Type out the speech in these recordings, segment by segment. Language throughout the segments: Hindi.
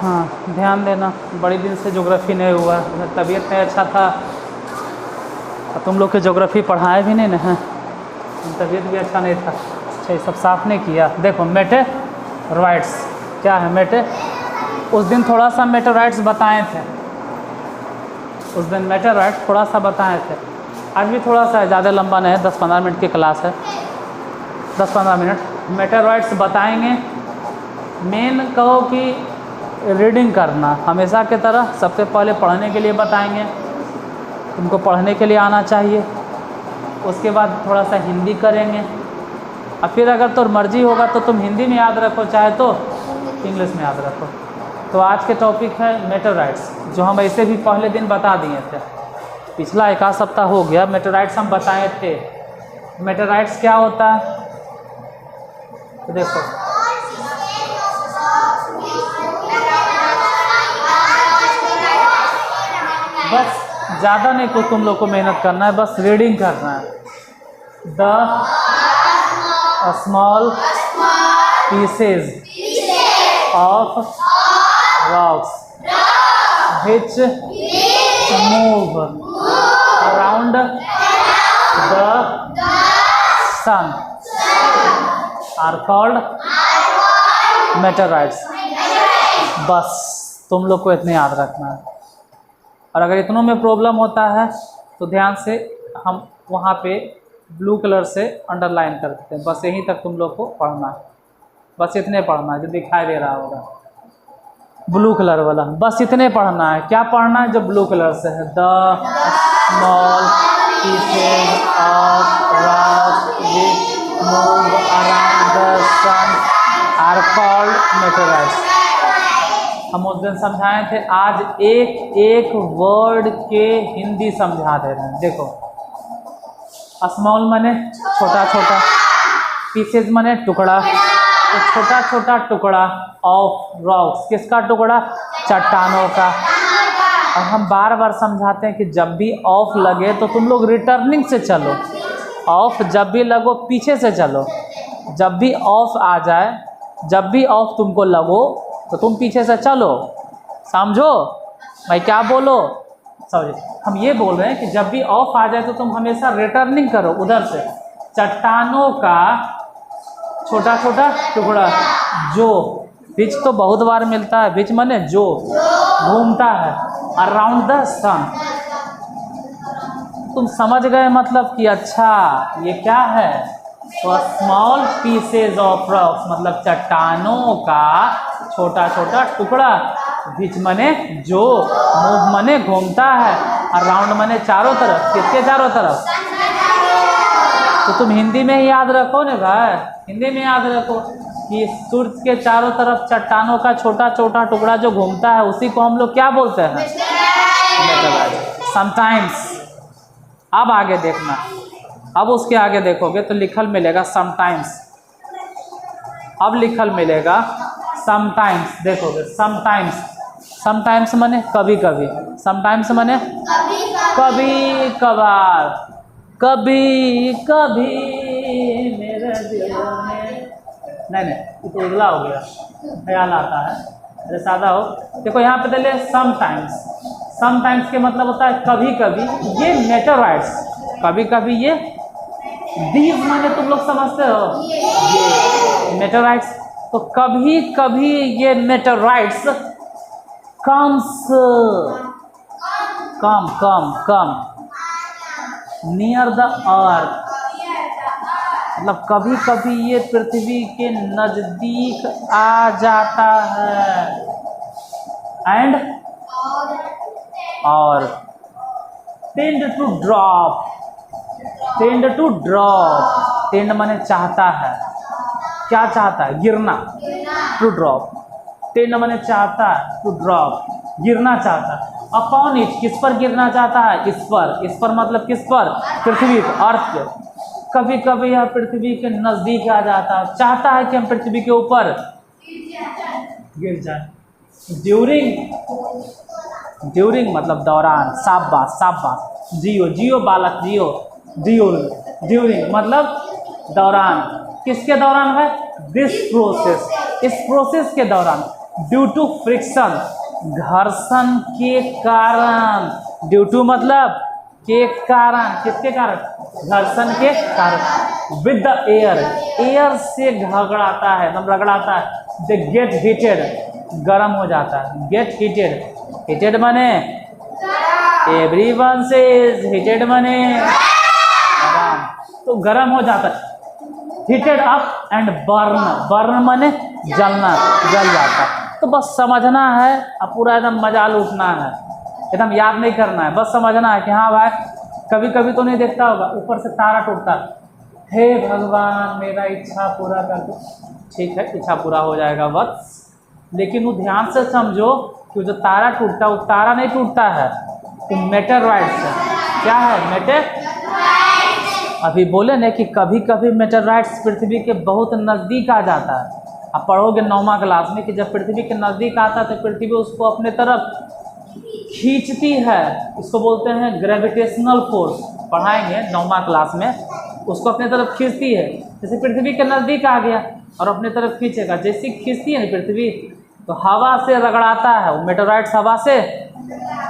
हाँ ध्यान देना, बड़ी दिन से ज्योग्राफी नहीं हुआ, तबीयत नहीं अच्छा था और तुम लोग के ज्योग्राफी पढ़ाए भी नहीं ना हैं, तबीयत भी अच्छा नहीं था। अच्छा ये सब साफ नहीं किया। देखो मेटेराइट्स क्या है? उस दिन थोड़ा सा मेटेराइट्स बताए थे, उस दिन मेटेराइट्स थोड़ा सा बताए थे, आज भी थोड़ा सा है, ज़्यादा लंबा नहीं है, 10-15 मिनट की क्लास है, 10-15 मिनट मेटेराइट्स बताएंगे। मेन कहो कि रीडिंग करना हमेशा की तरह सबसे पहले पढ़ने के लिए बताएंगे, तुमको पढ़ने के लिए आना चाहिए, उसके बाद थोड़ा सा हिंदी करेंगे और फिर अगर तो मर्जी होगा तो तुम हिंदी में याद रखो, चाहे तो इंग्लिश में याद रखो। तो आज के टॉपिक है मेटेराइट्स, जो हम ऐसे भी पहले दिन बता दिए थे, पिछला एक आध सप्ताह हो गया मेटेराइट्स हम बताए थे। मेटेराइट्स क्या होता है तो देखो, बस ज़्यादा नहीं को तुम लोग को मेहनत करना है, बस रीडिंग करना है। The small pieces of rocks which move around the sun are called meteorites। बस तुम लोग को इतने याद रखना है, और अगर इतनों में प्रॉब्लम होता है तो ध्यान से हम वहाँ पे ब्लू कलर से अंडरलाइन कर देते हैं, बस यहीं तक तुम लोग को पढ़ना है, बस इतने पढ़ना है जो दिखाई दे रहा होगा ब्लू कलर वाला, बस इतने पढ़ना है। क्या पढ़ना है जो ब्लू कलर से है? The small pieces of rock which move around the sun are called meteorites. हम उस दिन समझाए थे, आज एक एक वर्ड के हिंदी समझा दे रहे हैं। देखो स्मॉल माने छोटा छोटा, पीसेज माने टुकड़ा, तो छोटा छोटा टुकड़ा ऑफ रॉक्स, किसका टुकड़ा? चट्टानों का। और हम बार बार समझाते हैं कि जब भी ऑफ लगे तो तुम लोग रिटर्निंग से चलो, ऑफ जब भी लगो पीछे से चलो, जब भी ऑफ आ जाए, जब भी ऑफ तुमको लगो तो तुम पीछे से चलो, समझो मैं क्या बोलो समझो। हम ये बोल रहे हैं कि जब भी ऑफ आ जाए तो तुम हमेशा रिटर्निंग करो उधर से, चट्टानों का छोटा छोटा टुकड़ा जो बीच तो बहुत बार मिलता है, बीच माने जो घूमता है अराउंड द सन। तुम समझ गए मतलब कि अच्छा ये क्या है? तो स्मॉल पीसेज ऑफ रॉक्स मतलब चट्टानों का छोटा छोटा टुकड़ा, बीच मने जो, मूव मने घूमता है, अराउंड मने चारों तरफ, किसके चारों तरफ? तो तुम हिंदी में ही याद रखो ना भाई, हिंदी में याद रखो कि सूर्य के चारों तरफ चट्टानों का छोटा छोटा टुकड़ा जो घूमता है उसी को हम लोग क्या बोलते हैं? समटाइम्स। अब आगे देखना, अब उसके आगे देखोगे तो लिखल मिलेगा समटाइम्स, अब लिखल मिलेगा समटाइम्स, देखोगे समटाइम्स, समटाइम्स माने कभी कभी, समटाइम्स माने कभी कभार, कभी कभी मेरे दिल में, नहीं तो उजला हो गया, ख्याल आता है, अरे सादा हो। देखो यहाँ पे दिले समटाइम्स, समटाइम्स के मतलब होता है कभी कभी। ये मेटेराइट्स, कभी कभी ये दीज माने तुम लोग समझते हो, ये मेटेराइट्स। तो कभी कभी ये meteorites comes, come near the earth, मतलब कभी कभी ये पृथ्वी के नजदीक आ जाता है। एंड और tend to drop, tend to drop, tend माने चाहता है, क्या चाहता है? गिरना, टू ड्रॉप, टेंड माने चाहता है, टू ड्रॉप गिरना चाहता है। अपॉन इट, किस पर गिरना चाहता है? इस पर, इस पर मतलब किस पर? पृथ्वी पर, अर्थ पे। कभी कभी यह पृथ्वी के नजदीक आ जाता है, चाहता है कि हम पृथ्वी के ऊपर गिर जाए। ड्यूरिंग मतलब दौरान, शाबाश शाबाश, जियो जियो बालक जियो, ड्यूरिंग मतलब दौरान, किसके दौरान है? दिस प्रोसेस, इस प्रोसेस के दौरान। ड्यू टू फ्रिक्शन, घर्षण के कारण। ड्यू टू मतलब के कारण, किसके कारण? घर्षण के कारण। विद द एयर, एयर से घबराता है, मतलब रगड़ाता है। दे गेट हीटेड, गर्म हो जाता है। गेट हीटेड, हीटेड माने एवरीवन से हीटेड माने गर्म, तो गर्म हो जाता है। Heated up and burn, burn माने जलना, जल जाता है। तो बस समझना है, अब पूरा एकदम मजा लूटना है, एकदम याद नहीं करना है, बस समझना है कि हाँ भाई कभी कभी तो नहीं देखता होगा ऊपर से तारा टूटता, हे भगवान मेरा इच्छा पूरा कर दो। ठीक है, इच्छा पूरा हो जाएगा बस, लेकिन वो ध्यान से समझो कि जो तारा टूटता है वो तारा नहीं टूटता है, वो मेटेराइट्स है। क्या है? मेटेराइट्स। अभी बोले ना कि कभी कभी मेटेराइट्स पृथ्वी के बहुत नज़दीक आ जाता है। आप पढ़ोगे 9वां क्लास में कि जब पृथ्वी के नज़दीक आता है तो पृथ्वी उसको अपने तरफ खींचती है, इसको बोलते हैं ग्रेविटेशनल फोर्स। पढ़ाएंगे 9वां क्लास में, उसको अपने तरफ खींचती है। जैसे पृथ्वी के नज़दीक आ गया और अपने तरफ खींचेगा, जैसे खींचती है ना पृथ्वी, तो हवा से रगड़ाता है, वो मेटेराइट्स हवा से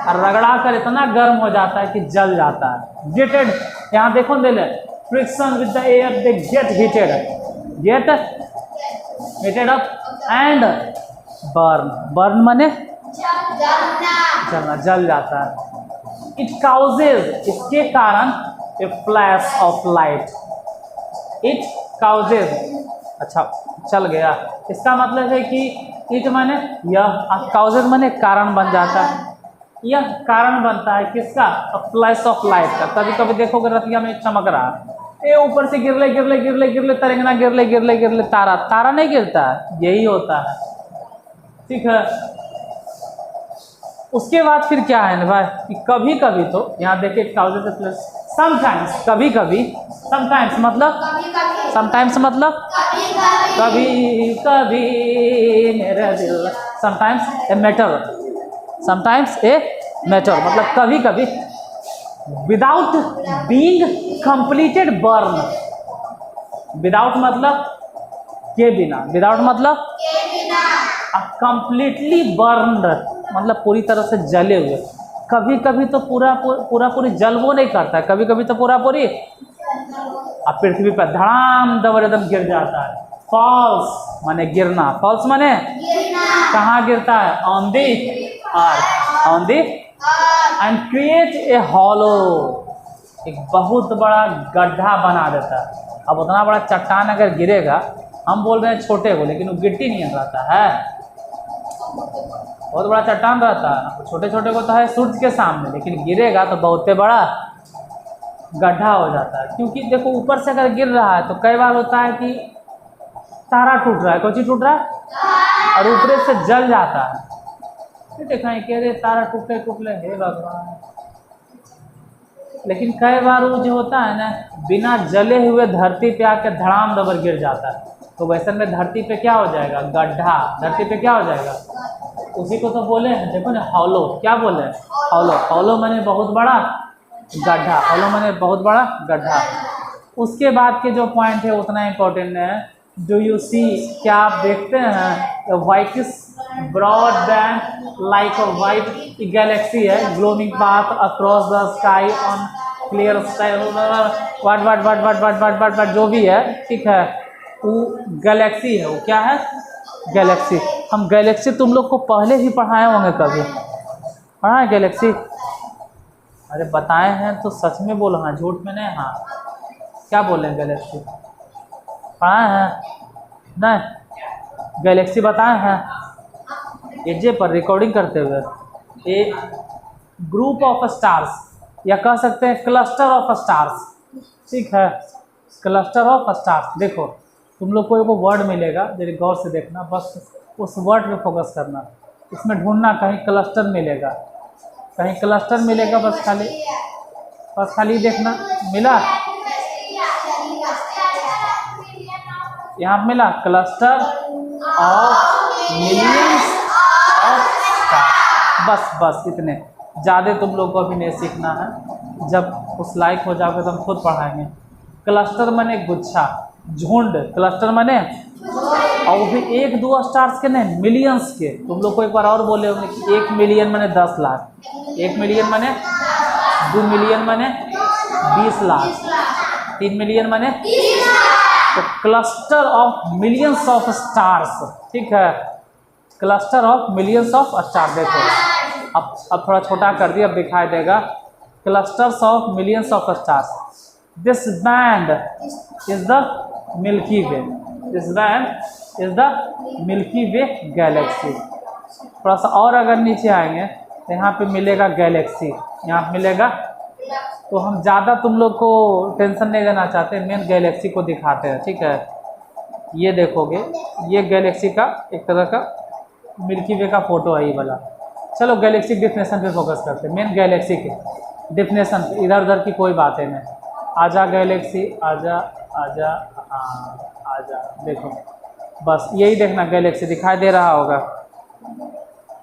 रगड़ा कर इतना गर्म हो जाता है कि जल जाता है। गेटेड, यहाँ देखो ले, friction with the air they get heated, get heated up and burn, burn माने जलना, जल जाता है। इट काउजेज, इसके कारण a flash of light, it causes, अच्छा चल गया। इसका मतलब है कि इट माने यह, काउजेज माने कारण बन जाता है, यह कारण बनता है किसका? फ्लैश ऑफ लाइट का। कभी कभी देखोगे रतिया में चमक रहा है, ये ऊपर से गिरले गिरले गिरले गिरले तरंगना, गिरले गिरले गिरले तारा, तारा नहीं गिरता है, यही होता है। ठीक है, उसके बाद फिर क्या है ना भाई कि कभी कभी तो यहाँ देखिए काउजेज प्लस समटाइम्स, कभी कभी, समटाइम्स मतलब, समटाइम्स मतलब कभी कभी मेरे दिल, sometimes a matter, sometimes a matter मतलब कभी कभी। Without being completed burn, without मतलब के बिना, विदाउट मतलब कंप्लीटली बर्न्ड मतलब पूरी तरह से जले हुए। कभी कभी तो पूरी जल वो नहीं करता है, कभी कभी तो पूरी अब पृथ्वी पर धड़ाम दबर एकदम गिर जाता है। फॉल्स माने गिरना, फॉल्स माने कहाँ गिरता है? On the earth, on the and create a hollow, एक बहुत बड़ा गड्ढा बना देता है। अब उतना बड़ा चट्टान अगर गिरेगा, हम बोल रहे हैं छोटे को, लेकिन वो गिट्टी नहीं रहता है, बहुत बड़ा चट्टान रहता है, छोटे छोटे को तो है सूर्य के सामने, लेकिन गिरेगा तो बहुत बड़ा गड्ढा हो जाता है। क्योंकि देखो ऊपर से अगर गिर रहा है तो कई बार होता है कि तारा टूट रहा है, कोई चीज़ टूट रहा है और ऊपर से जल जाता है, फिर देखा है कह रहे तारा टूटे टूटले, हे भगवान। लेकिन कई बार वो जो होता है ना बिना जले हुए धरती पे आके धड़ाम दबर गिर जाता है, तो वैसे में धरती पे क्या हो जाएगा? गड्ढा, धरती पे क्या हो जाएगा? उसी को तो बोले हैं, देखो ना हॉलो, क्या बोले? हॉलो, हॉलो माने बहुत बड़ा गड्ढा, हॉलो माने बहुत बड़ा गड्ढा। उसके बाद के जो पॉइंट है उतना इम्पोर्टेंट है। डू यू सी, क्या आप देखते हैं? Whitish broadband like a white galaxy है, glowing path across the sky on clear sky, what जो भी है, ठीक है, वो गैलेक्सी है। वो क्या है? गैलेक्सी। हम गैलेक्सी तुम लोग को पहले ही पढ़ाए होंगे, कभी पढ़ा है गैलेक्सी? अरे बताए हैं तो सच में बोलो, हाँ झूठ में नहीं। हाँ क्या बोले हैं? गैलेक्सी पढ़ाए हैं? नहीं, गैलेक्सी बताए हैं एजे पर रिकॉर्डिंग करते हुए। ए ग्रुप ऑफ स्टार्स, या कह सकते हैं क्लस्टर ऑफ स्टार्स, ठीक है, क्लस्टर ऑफ स्टार्स। देखो तुम लोग को एक वर्ड मिलेगा, जरा गौर से देखना, बस उस वर्ड पे फोकस करना, इसमें ढूंढना कहीं क्लस्टर मिलेगा, कहीं क्लस्टर मिलेगा, बस खाली देखना। मिला? यहाँ मिला cluster of millions of star. बस इतने, ज़्यादा तुम लोग को अभी नहीं सीखना है, जब उस लायक हो जाओगे तो हम खुद पढ़ाएंगे। क्लस्टर माने गुच्छा, झुंड, क्लस्टर माने, और वो भी 1-2 स्टार्स के नहीं, मिलियंस के। तुम लोग को एक बार और बोले होंगे कि 1 मिलियन माने 10 लाख, 1 मिलियन माने 2 मिलियन माने 20 लाख, 3 मिलियन माने, तो cluster of millions of stars, ठीक है, cluster of millions of star. देखो अब थोड़ा छोटा कर दिया, अब दिखाई देगा, clusters of millions of stars. This band is the milky way, this band is the milky way Galaxy. थोड़ा सा और अगर नीचे आएंगे तो यहाँ पे मिलेगा गैलेक्सी, यहाँ पे मिलेगा। तो हम ज़्यादा तुम लोग को टेंशन नहीं देना चाहते, मेन गैलेक्सी को दिखाते हैं, ठीक है। ये देखोगे, ये गैलेक्सी का एक तरह का मिल्की वे का फोटो है ये वाला। चलो गैलेक्सी डेफिनेशन पे फोकस करते हैं, मेन गैलेक्सी के डेफिनेशन पे, इधर उधर की कोई बातें नहीं। आजा गैलेक्सी आजा आजा, हाँ आजा, देखो बस यही देखना, गैलेक्सी दिखाई दे रहा होगा।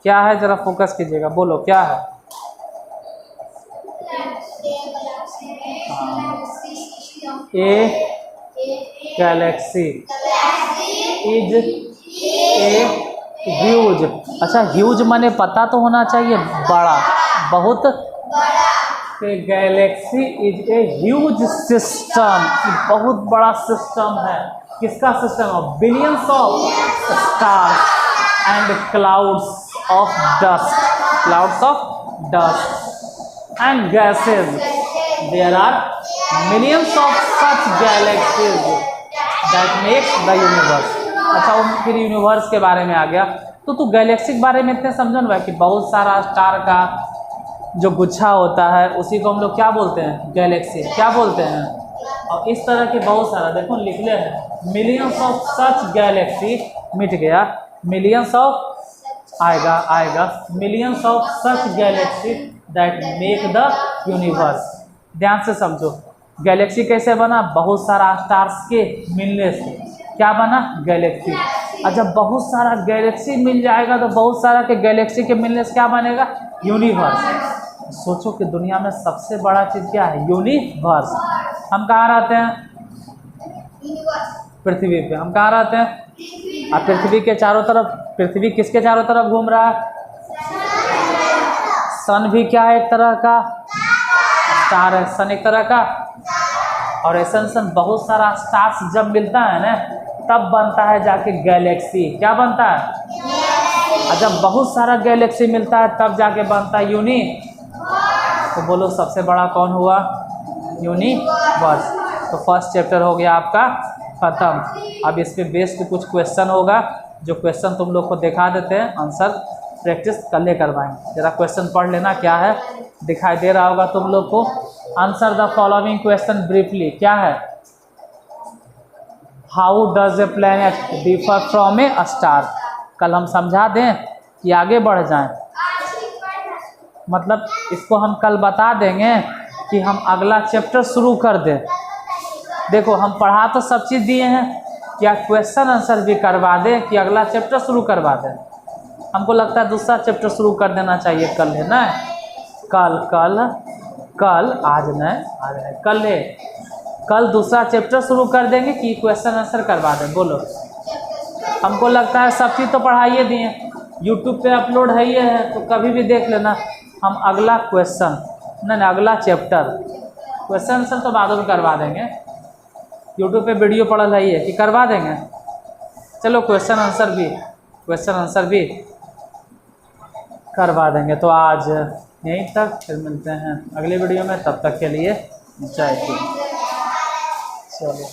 क्या है ज़रा फोकस कीजिएगा, बोलो क्या है। A galaxy is a huge, अच्छा ह्यूज माने पता तो होना चाहिए, बड़ा, बहुत। Galaxy is a huge system, बहुत बड़ा सिस्टम है। किसका सिस्टम है? Billions of stars and clouds of dust, clouds of dust and gases. There are millions of such galaxies that makes the universe. अच्छा वो फिर यूनिवर्स के बारे में आ गया, तो तू गैलेक्सी के बारे में इतने समझो ना कि बहुत सारा स्टार का जो गुच्छा होता है उसी को हम लोग क्या बोलते हैं? गैलेक्सी। क्या बोलते हैं? और इस तरह के बहुत सारा देखो लिखले हैं, मिलियंस ऑफ सच गैलेक्सी, मिट गया, मिलियंस ऑफ आएगा millions of such Galaxy that make the universe. ध्यान से समझो, गैलेक्सी कैसे बना? बहुत सारा स्टार्स के मिलने से क्या बना? गैलेक्सी। और जब बहुत सारा गैलेक्सी मिल जाएगा तो बहुत सारा के गैलेक्सी के मिलने से क्या बनेगा? यूनिवर्स। सोचो कि दुनिया में सबसे बड़ा चीज़ क्या है? यूनिवर्स। हम कहाँ रहते हैं? पृथ्वी पे। हम कहाँ रहते हैं? और पृथ्वी के चारों तरफ, पृथ्वी किसके चारों तरफ घूम रहा है? सन भी क्या है? एक तरह का स्टार है, सन एक तरह का। और ऐसा बहुत सारा स्टार्स जब मिलता है ना तब बनता है जाके गैलेक्सी। क्या बनता है? और जब बहुत सारा गैलेक्सी मिलता है तब जाके बनता है यूनिवर्स। तो बोलो सबसे बड़ा कौन हुआ? यूनिवर्स। तो फर्स्ट चैप्टर हो गया आपका ख़त्म। अब इस पे बेस पे कुछ क्वेश्चन होगा, जो क्वेश्चन तुम लोग को दिखा देते हैं, आंसर प्रैक्टिस कल ले करवाएंगे। जरा क्वेश्चन पढ़ लेना, क्या है दिखाई दे रहा होगा तुम लोग को। Answer the following question briefly. क्या है? How does a planet differ from A star. कल हम समझा दें कि आगे बढ़ जाएं, मतलब इसको हम कल बता देंगे कि हम अगला चैप्टर शुरू कर दें। देखो हम पढ़ा तो सब चीज़ दिए हैं, क्या क्वेश्चन आंसर भी करवा दें कि अगला चैप्टर शुरू करवा दें? हमको लगता है दूसरा चैप्टर शुरू कर देना चाहिए कल, है ना? कल आज नहीं कल दूसरा चैप्टर शुरू कर देंगे कि क्वेश्चन आंसर करवा दें। बोलो, हमको लगता है सब चीज़ तो पढ़ाइए दिए, यूट्यूब पे अपलोड है ये है, तो कभी भी देख लेना। हम अगला क्वेश्चन नहीं अगला चैप्टर, क्वेश्चन आंसर तो बाद में करवा देंगे, यूट्यूब पे वीडियो पड़ल है ये कि करवा देंगे। चलो क्वेश्चन आंसर भी करवा देंगे। तो आज यहीं तक, फिर मिलते हैं अगले वीडियो में, तब तक के लिए जय हिंद। चलो।